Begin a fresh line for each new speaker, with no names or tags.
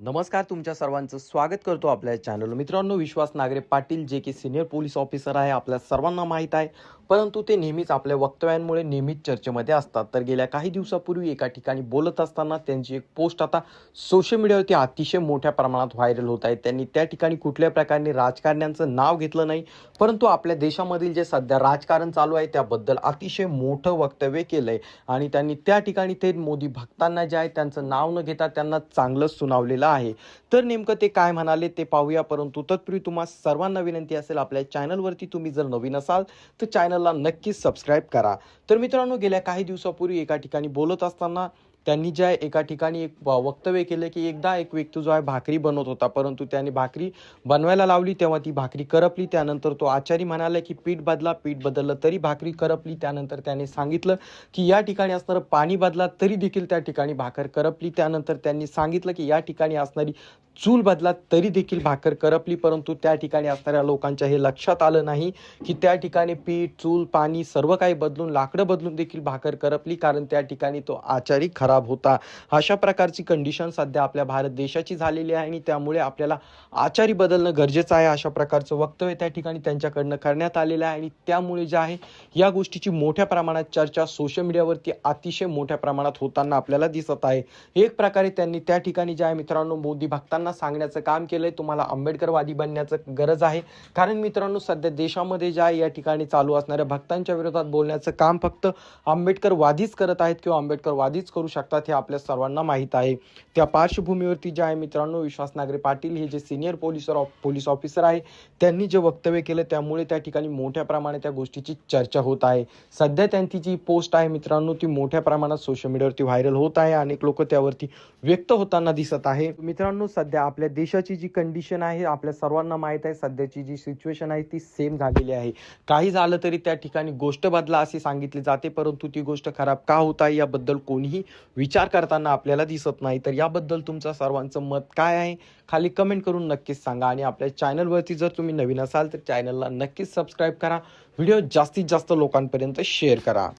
नमस्कार, तुमच्या सर्वांचं स्वागत करतो आपल्या चॅनल. मित्रांनो, विश्वास नागरे पाटील जे की सिनियर पोलीस ऑफिसर आहे, आपल्या सर्वांना माहीत आहे. परंतु ते नेहमीच आपल्या वक्तव्यांमुळे नेहमीच चर्चेमध्ये असतात. तर गेल्या काही दिवसापूर्वी एका ठिकाणी बोलत असताना त्यांची एक पोस्ट आता सोशल मीडियावरती अतिशय मोठ्या प्रमाणात व्हायरल होत आहे. त्यांनी त्या ठिकाणी कुठल्या प्रकारे राजकारण्यांचं नाव घेतलं नाही, परंतु आपल्या देशामधील जे सध्या राजकारण चालू आहे त्याबद्दल अतिशय मोठं वक्तव्य केलंय. आणि त्यांनी त्या ठिकाणी ते मोदी भक्तांना जे आहे त्यांचं नाव न घेता त्यांना चांगलंच सुनावलेलं आहे. तर नेमकं ते काय म्हणाले ते पाहूया. परंतु तत्पूर्वी तुम्हा सर्वांना विनंती असेल, आपल्या चॅनलवरती तुम्ही जर नवीन असाल तर चॅनलला नक्कीच सबस्क्राईब करा. तर मित्रांनो, गेल्या काही दिवसापूर्वी एका ठिकाणी बोलत असताना त्यांनी ज्या एका ठिकाणी एक वक्तव्य केलं की एकदा एक व्यक्ती जो आहे भाकरी बनवत होता, परंतु त्याने भाकरी बनवायला लावली तेव्हा ती भाकरी करपली. त्यानंतर तो आचारी म्हणाला की पीठ बदला. पीठ बदललं तरी भाकरी करपली. त्यानंतर त्याने सांगितलं की या ठिकाणी असणारं पाणी बदला, तरी देखील त्या ठिकाणी भाकर करपली. त्यानंतर त्यांनी सांगितलं की या ठिकाणी असणारी चूल बदला, तरी देखील भाकर करपली. परंतु त्या ठिकाणी असणाऱ्या लोकांच्या हे लक्षात आलं नाही की त्या ठिकाणी पीठ, चूल, पाणी सर्व काही बदलून, लाकडं बदलून देखील भाकर करपली, कारण त्या ठिकाणी तो आचारी खराब होता. अशा प्रकारची कंडिशन सध्या आपल्या भारत देशाची झालेली आहे आणि त्यामुळे आपल्याला आचारी बदलणं गरजेचं आहे. अशा प्रकारचं वक्तव्य त्या ठिकाणी त्यांच्याकडनं करण्यात आलेलं आहे आणि त्यामुळे जे आहे या गोष्टीची मोठ्या प्रमाणात चर्चा सोशल मीडियावरती अतिशय मोठ्या प्रमाणात होताना आपल्याला दिसत आहे. एक प्रकारे त्यांनी त्या ठिकाणी जे आहे मित्रांनो, मोदी भक्तांना सांगण्याचं काम केलंय, तुम्हाला आंबेडकरवादी बनण्याचं गरज आहे. कारण मित्रांनो, सध्या देशामध्ये जे आहे या ठिकाणी चालू असणाऱ्या भक्तांच्या विरोधात बोलण्याचं काम फक्त आंबेडकरवादीच करत आहेत किंवा आंबेडकरवादीच करू शकतात, हे आपल्या सर्वांना माहीत आहे. त्या पार्श्वभूमीवरती जे आहे मित्रांनो, विश्वास नागरे पाटील हे जे सिनियर पोलीस ऑफिसर आहे, त्यांनी जे वक्तव्य केलं त्यामुळे त्या ठिकाणी मोठ्या प्रमाणात त्या गोष्टीची चर्चा होत आहे. सध्या त्यांची जी पोस्ट आहे मित्रांनो, ती मोठ्या प्रमाणात सोशल मीडियावरती व्हायरल होत आहे. अनेक लोक त्यावरती व्यक्त होताना दिसत आहे. मित्रांनो, सध्या आपल्या देशाची जी कंडिशन आहे आपल्या सर्वांना माहीत आहे. सध्याची जी सिच्युएशन आहे ती सेम झालेली आहे. काही झालं तरी त्या ठिकाणी गोष्ट बदला असे सांगितले जाते, परंतु ती गोष्ट खराब का होत आहे याबद्दल कोणीही विचार करताना आपल्याला दिसत नाही. तर याबद्दल तुमचं सर्वांचं मत काय आहे खाली कमेंट करून नक्कीच सांगा. आणि आपल्या चॅनलवरती जर तुम्ही नवीन असाल तर चॅनलला नक्कीच सबस्क्राईब करा. व्हिडिओ जास्तीत जास्त लोकांपर्यंत शेअर करा.